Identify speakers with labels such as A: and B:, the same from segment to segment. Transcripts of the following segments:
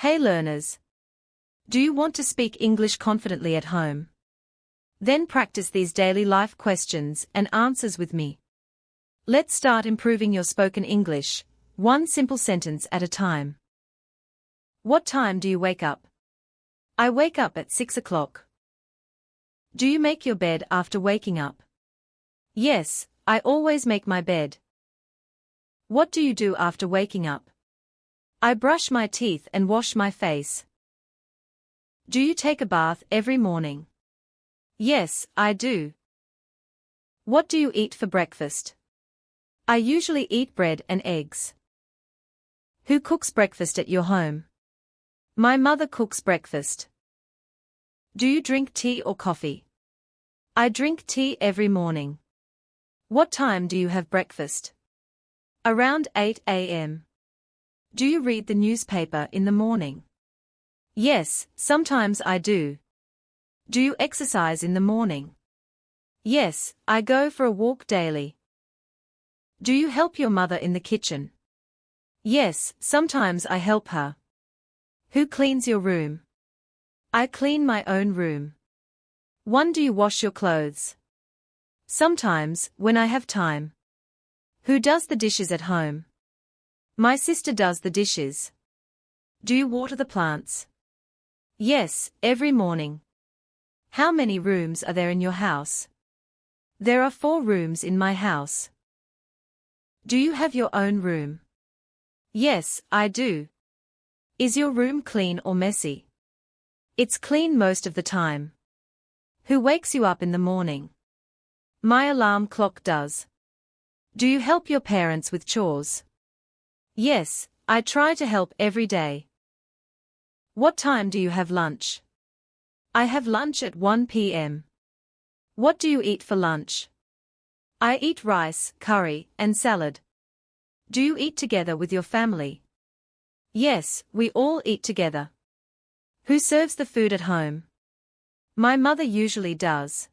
A: Hey learners! Do you want to speak English confidently at home? Then practice these daily life questions and answers with me. Let's start improving your spoken English, one simple sentence at a time. What time do you wake up? I wake up at 6 o'clock. Do you make your bed after waking up? Yes, I always make my bed. What do you do after waking up? I brush my teeth and wash my face. Do you take a bath every morning? Yes, I do. What do you eat for breakfast? I usually eat bread and eggs. Who cooks breakfast at your home? My mother cooks breakfast. Do you drink tea or coffee? I drink tea every morning. What time do you have breakfast? Around 8 a.m. Do you read the newspaper in the morning? Yes, sometimes I do. Do you exercise in the morning? Yes, I go for a walk daily. Do you help your mother in the kitchen? Yes, sometimes I help her. Who cleans your room? I clean my own room. When do you wash your clothes? Sometimes, when I have time. Who does the dishes at home? My sister does the dishes. Do you water the plants? Yes, every morning. How many rooms are there in your house? There are 4 rooms in my house. Do you have your own room? Yes, I do. Is your room clean or messy? It's clean most of the time. Who wakes you up in the morning? My alarm clock does. Do you help your parents with chores? Yes, I try to help every day. What time do you have lunch? I have lunch at 1 p.m. What do you eat for lunch? I eat rice, curry, and salad. Do you eat together with your family? Yes, we all eat together. Who serves the food at home? My mother usually does.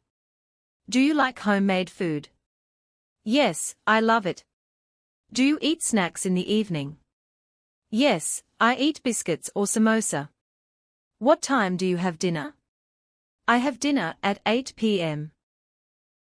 A: Do you like homemade food? Yes, I love it. Do you eat snacks in the evening? Yes, I eat biscuits or samosa. What time do you have dinner? I have dinner at 8 p.m.